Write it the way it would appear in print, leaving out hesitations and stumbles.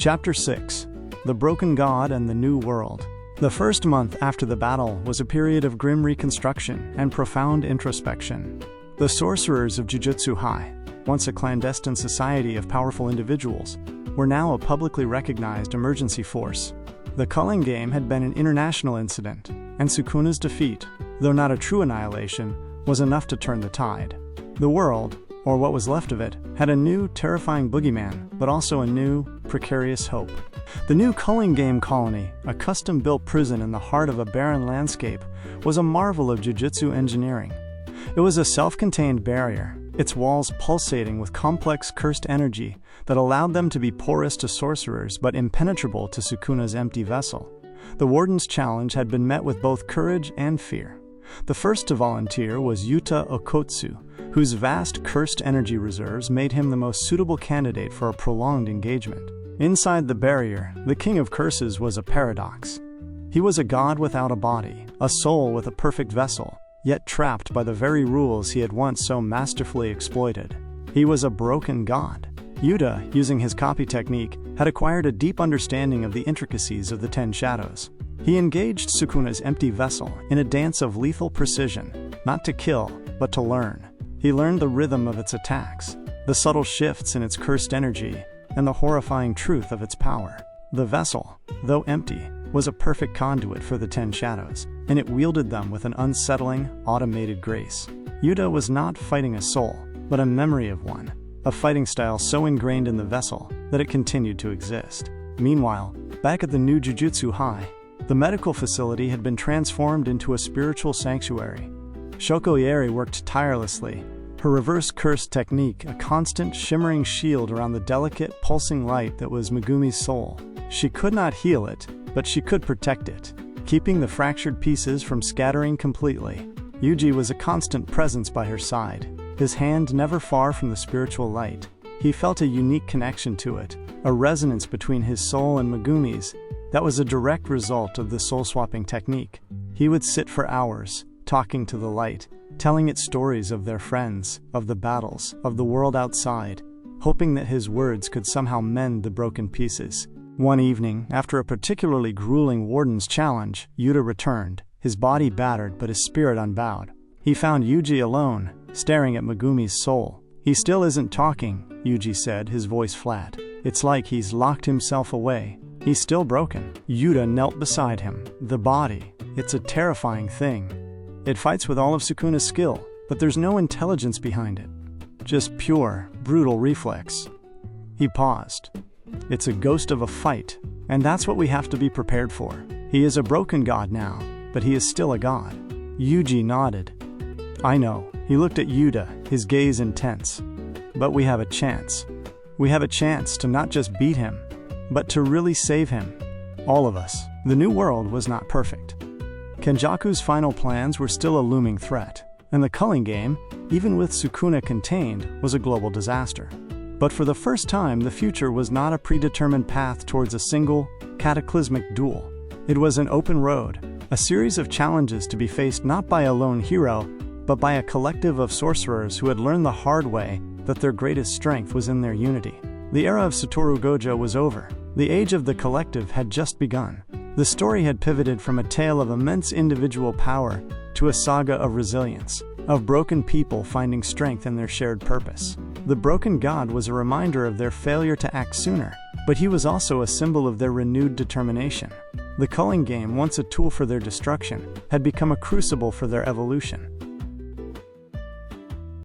Chapter 6. The Broken God and the New World. The first month after the battle was a period of grim reconstruction and profound introspection. The sorcerers of Jujutsu High, once a clandestine society of powerful individuals, were now a publicly recognized emergency force. The culling game had been an international incident, and Sukuna's defeat, though not a true annihilation, was enough to turn the tide. The world, or what was left of it, had a new, terrifying boogeyman, but also a new, precarious hope. The new culling game colony, a custom-built prison in the heart of a barren landscape, was a marvel of jujutsu engineering. It was a self-contained barrier, its walls pulsating with complex cursed energy that allowed them to be porous to sorcerers but impenetrable to Sukuna's empty vessel. The Warden's challenge had been met with both courage and fear. The first to volunteer was Yuta Okotsu, whose vast cursed energy reserves made him the most suitable candidate for a prolonged engagement. Inside the barrier, the King of Curses was a paradox. He was a god without a body, a soul with a perfect vessel, yet trapped by the very rules he had once so masterfully exploited. He was a broken god. Yuta, using his copy technique, had acquired a deep understanding of the intricacies of the Ten Shadows. He engaged Sukuna's empty vessel in a dance of lethal precision, not to kill, but to learn. He learned the rhythm of its attacks, the subtle shifts in its cursed energy, and the horrifying truth of its power. The vessel, though empty, was a perfect conduit for the Ten Shadows, and it wielded them with an unsettling, automated grace. Yuta was not fighting a soul, but a memory of one, a fighting style so ingrained in the vessel that it continued to exist. Meanwhile, back at the new Jujutsu High, the medical facility had been transformed into a spiritual sanctuary. Shokoyeri worked tirelessly, her reverse curse technique a constant shimmering shield around the delicate, pulsing light that was Megumi's soul. She could not heal it, but she could protect it, keeping the fractured pieces from scattering completely. Yuji was a constant presence by her side, his hand never far from the spiritual light. He felt a unique connection to it, a resonance between his soul and Megumi's that was a direct result of the soul-swapping technique. He would sit for hours, talking to the light, telling it stories of their friends, of the battles, of the world outside, hoping that his words could somehow mend the broken pieces. One evening, after a particularly grueling Warden's challenge, Yuta returned, his body battered but his spirit unbowed. He found Yuji alone, staring at Megumi's soul. "He still isn't talking," Yuji said, his voice flat. "It's like he's locked himself away. He's still broken." Yuta knelt beside him. "The body, it's a terrifying thing. It fights with all of Sukuna's skill, but there's no intelligence behind it. Just pure, brutal reflex." He paused. "It's a ghost of a fight, and that's what we have to be prepared for. He is a broken god now, but he is still a god." Yuji nodded. "I know." He looked at Yuta, his gaze intense. "But we have a chance. We have a chance to not just beat him, but to really save him. All of us." The new world was not perfect. Kenjaku's final plans were still a looming threat, and the culling game, even with Sukuna contained, was a global disaster. But for the first time, the future was not a predetermined path towards a single, cataclysmic duel. It was an open road, a series of challenges to be faced not by a lone hero, but by a collective of sorcerers who had learned the hard way that their greatest strength was in their unity. The era of Satoru Gojo was over. The age of the collective had just begun. The story had pivoted from a tale of immense individual power to a saga of resilience, of broken people finding strength in their shared purpose. The broken god was a reminder of their failure to act sooner, but he was also a symbol of their renewed determination. The culling game, once a tool for their destruction, had become a crucible for their evolution.